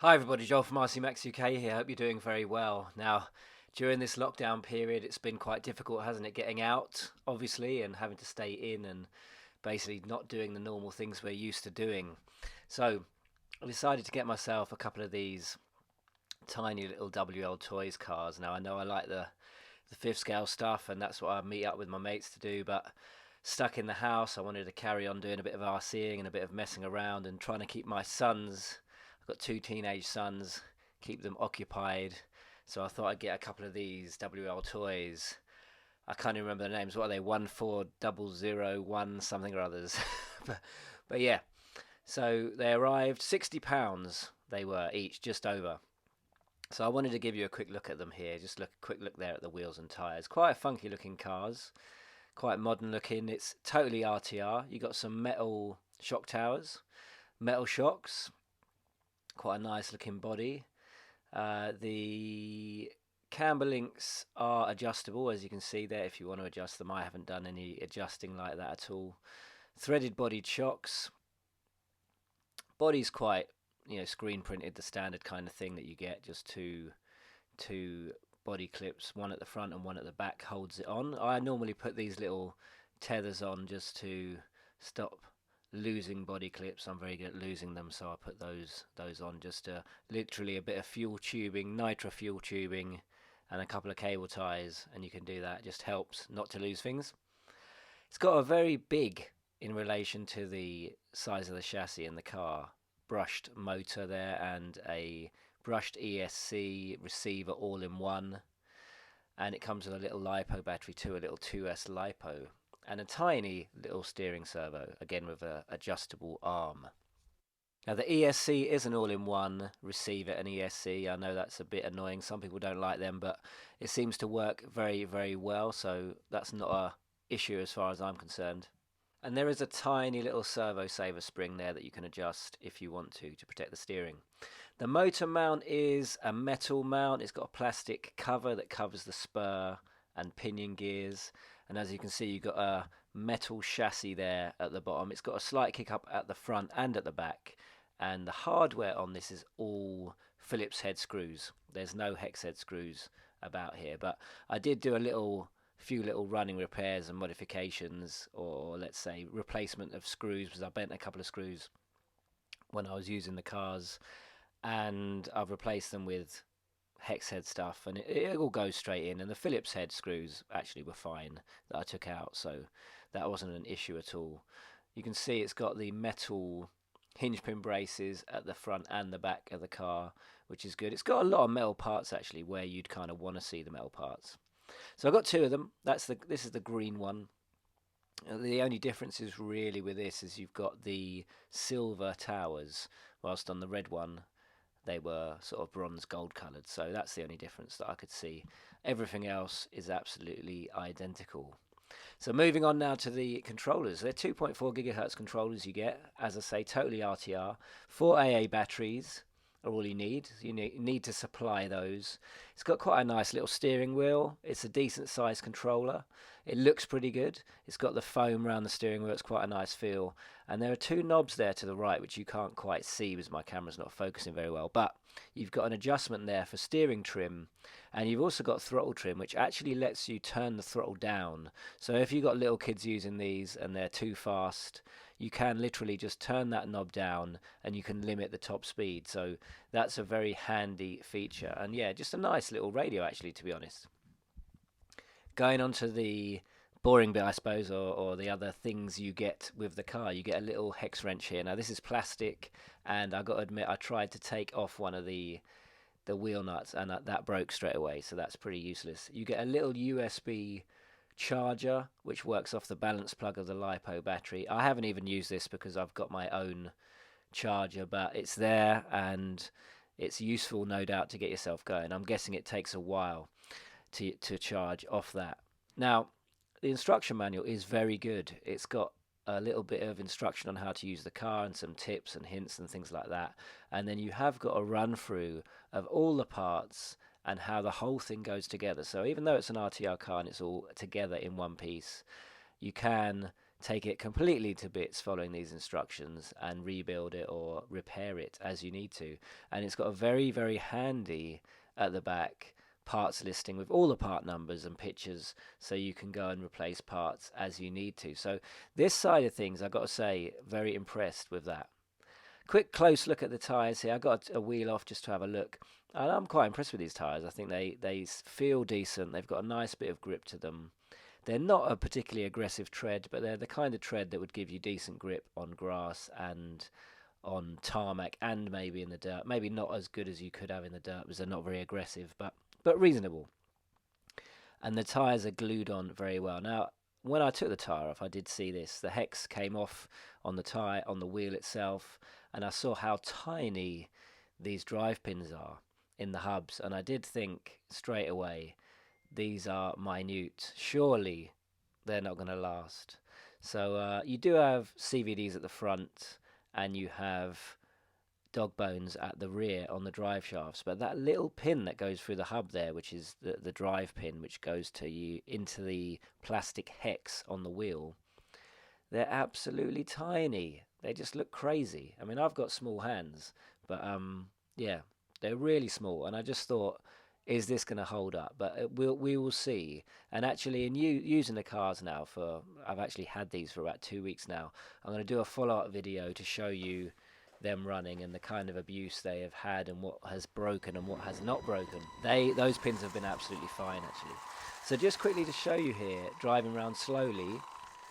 Hi everybody, Joel from RC Max UK here. Hope you're doing very well. Now, during this lockdown period, it's been quite difficult, hasn't it, getting out, obviously, and having to stay in and basically not doing the normal things we're used to doing. So, I decided to get myself a couple of these tiny little WL Toys cars. Now, I know I like the fifth scale stuff, and that's what I meet up with my mates to do, but stuck in the house, I wanted to carry on doing a bit of RCing and a bit of messing around and trying to keep my sons. I've got two teenage sons, keep them occupied. So I thought I'd get a couple of these WL toys. I can't even remember the names. What are they? 14001 something or others. but, but yeah, so they arrived. £60 they were each, just over. So I wanted to give you a quick look at them here. Just look, quick look there at the wheels and tyres. Quite funky looking cars, quite modern looking. It's totally RTR. You got some metal shock towers, metal shocks, quite a nice looking body. The camber links are adjustable, as you can see there, if you want to adjust them. I haven't done any adjusting like that at all. Threaded bodied shocks. Body's quite, screen printed, the standard kind of thing that you get, just two body clips, one at the front and one at the back holds it on. I normally put these little tethers on just to stop losing body clips. I'm very good at losing them, so I put those on just to literally a bit of fuel tubing, nitro fuel tubing, and a couple of cable ties, and you can do that. It just helps not to lose things. It's got a very big, in relation to the size of the chassis in the car, brushed motor there and a brushed ESC receiver all in one, and it comes with a little LiPo battery too, a little 2S LiPo, and a tiny little steering servo, again with a adjustable arm. Now the ESC is an all-in-one receiver and ESC. I know that's a bit annoying. Some people don't like them, but it seems to work very, very well, so that's not a issue as far as I'm concerned. And there is a tiny little servo saver spring there that you can adjust if you want to protect the steering. The motor mount is a metal mount. It's got a plastic cover that covers the spur and pinion gears. And as you can see, you've got a metal chassis there at the bottom. It's got a slight kick up at the front and at the back. And the hardware on this is all Phillips head screws. There's no hex head screws about here. But I did do a few little running repairs and modifications, or let's say replacement of screws, because I bent a couple of screws when I was using the cars, and I've replaced them with hex head stuff, and it all goes straight in. And the Phillips head screws actually were fine that I took out, so that wasn't an issue at all. You can see it's got the metal hinge pin braces at the front and the back of the car, which is good. It's got a lot of metal parts actually, where you'd kind of want to see the metal parts. So I've got two of them. This is the green one. The only difference is really with this is you've got the silver towers, whilst on the red one they were sort of bronze gold coloured. So that's the only difference that I could see. Everything else is absolutely identical. So moving on now to the controllers. They're 2.4 gigahertz controllers you get. As I say, totally RTR. 4 AA batteries are all you need. You need to supply those. It's got quite a nice little steering wheel. It's a decent sized controller. It looks pretty good. It's got the foam around the steering wheel. It's quite a nice feel. And there are two knobs there to the right, which you can't quite see because my camera's not focusing very well. But you've got an adjustment there for steering trim. And you've also got throttle trim, which actually lets you turn the throttle down. So if you've got little kids using these and they're too fast, you can literally just turn that knob down and you can limit the top speed. So that's a very handy feature. And yeah, just a nice little radio actually, to be honest. Going on to the boring bit, I suppose, or the other things you get with the car. You get a little hex wrench here. Now this is plastic, and I've got to admit I tried to take off one of the wheel nuts, and that broke straight away, so that's pretty useless. You get a little USB charger which works off the balance plug of the LiPo battery. I haven't even used this because I've got my own charger, but it's there and it's useful, no doubt, to get yourself going. I'm guessing it takes a while to charge off that. Now, the instruction manual is very good. It's got a little bit of instruction on how to use the car and some tips and hints and things like that. And then you have got a run through of all the parts and how the whole thing goes together. So even though it's an RTR car and it's all together in one piece, you can take it completely to bits following these instructions and rebuild it or repair it as you need to. And it's got a very, very handy at the back parts listing with all the part numbers and pictures, so you can go and replace parts as you need to. So this side of things, I've got to say, very impressed with that. Quick close look at the tyres here. I got a wheel off just to have a look, and I'm quite impressed with these tyres. I think they feel decent. They've got a nice bit of grip to them. They're not a particularly aggressive tread, but they're the kind of tread that would give you decent grip on grass and on tarmac and maybe in the dirt. Maybe not as good as you could have in the dirt because they're not very aggressive, but reasonable. And the tyres are glued on very well. Now, when I took the tyre off, I did see this. The hex came off on the tyre, on the wheel itself, and I saw how tiny these drive pins are in the hubs, and I did think straight away, these are minute. Surely they're not going to last. So you do have CVDs at the front, and you have dog bones at the rear on the drive shafts, but that little pin that goes through the hub there, which is the drive pin, which goes to you into the plastic hex on the wheel, they're absolutely tiny. They just look crazy. I mean, I've got small hands, but yeah, they're really small, and I just thought, is this going to hold up? But we will see. And actually, in using the cars now I've actually had these for about 2 weeks now. I'm going to do a follow-up video to show you them running and the kind of abuse they have had and what has broken and what has not broken. Those pins have been absolutely fine, actually. So just quickly to show you here, driving around slowly,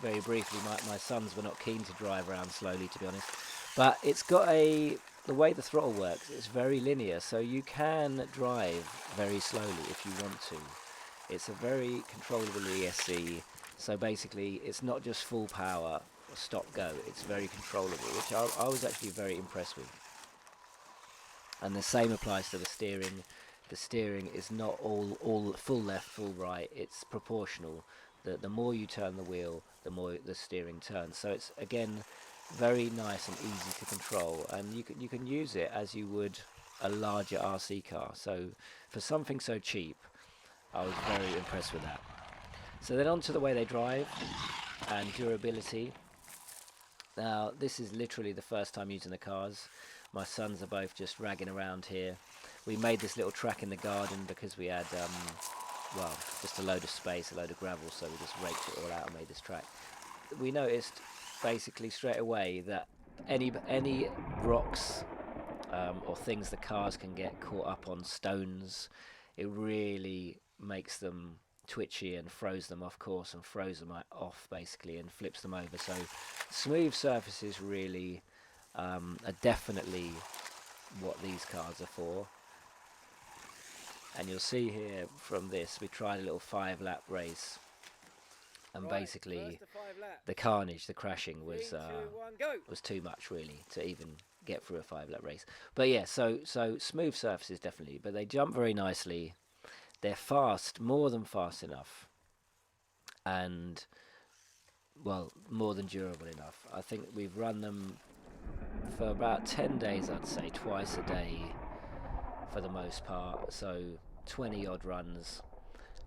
very briefly. My sons were not keen to drive around slowly, to be honest. But it's got the way the throttle works, it's very linear, so you can drive very slowly if you want to. It's a very controllable ESC, so basically it's not just full power or stop go, it's very controllable, which I was actually very impressed with. And the same applies to the steering. The steering is not all full left, full right, it's proportional. The more you turn the wheel, the more the steering turns. So it's, again, very nice and easy to control, and you can use it as you would a larger RC car. So for something so cheap, I was very impressed with that. So then on to the way they drive and durability. Now this is literally the first time using the cars. My sons are both just ragging around here. We made this little track in the garden because we had well, just a load of space, a load of gravel, so we just raked it all out and made this track. We noticed basically straight away that any rocks or things the cars can get caught up on, stones, it really makes them twitchy and throws them off course and throws them off basically and flips them over. So smooth surfaces really are definitely what these cars are for. And you'll see here from this, we tried a little 5-lap race, and basically the carnage, the crashing was too much really to even get through a 5-lap race. But yeah, so smooth surfaces definitely, but they jump very nicely. They're fast, more than fast enough, and well, more than durable enough. I think we've run them for about 10 days, I'd say, twice a day for the most part, so 20 odd runs,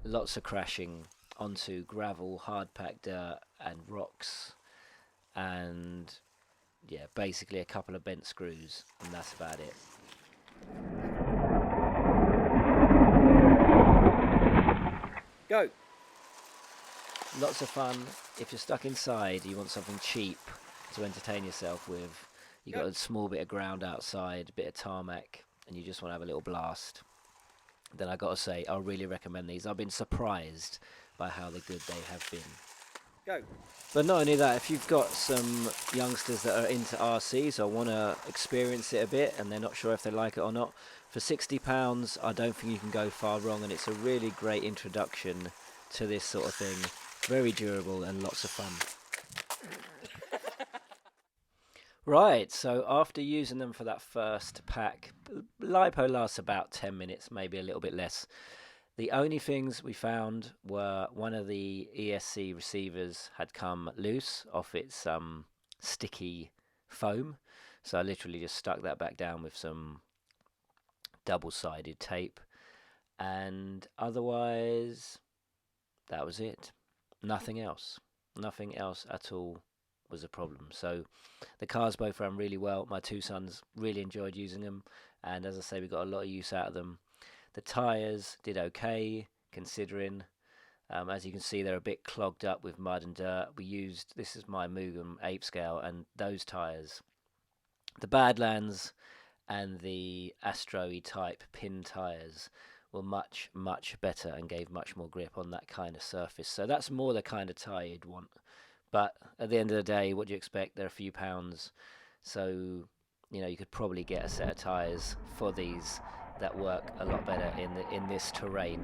lots of crashing onto gravel, hard packed dirt and rocks, and yeah, basically a couple of bent screws, and that's about it. Go! Lots of fun. If you're stuck inside, you want something cheap to entertain yourself with, you got a small bit of ground outside, a bit of tarmac, and you just want to have a little blast, then I gotta say, I really recommend these. I've been surprised by how good they have been. Go. But not only that, if you've got some youngsters that are into RCs or want to experience it a bit and they're not sure if they like it or not, for £60 I don't think you can go far wrong, and it's a really great introduction to this sort of thing. Very durable and lots of fun. Right, so after using them for that first pack, LiPo lasts about 10 minutes, maybe a little bit less. The only things we found were one of the ESC receivers had come loose off its sticky foam, so I literally just stuck that back down with some double-sided tape, and otherwise that was it. Nothing else. Nothing else at all was a problem. So the cars both ran really well. My two sons really enjoyed using them, and as I say, we got a lot of use out of them. The tyres did okay, considering. As you can see, they're a bit clogged up with mud and dirt. This is my Mugen Ape Scale, and those tyres, the Badlands and the Astro type pin tyres, were much, much better and gave much more grip on that kind of surface. So that's more the kind of tyre you'd want. But at the end of the day, what do you expect? They're a few pounds. So, you could probably get a set of tyres for these that work a lot better in this terrain.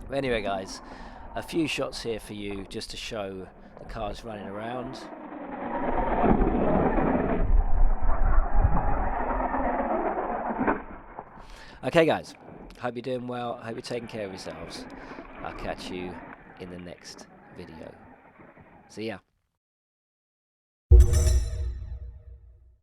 But anyway, guys, a few shots here for you just to show the cars running around. Okay, guys, hope you're doing well. Hope you're taking care of yourselves. I'll catch you in the next video. See ya.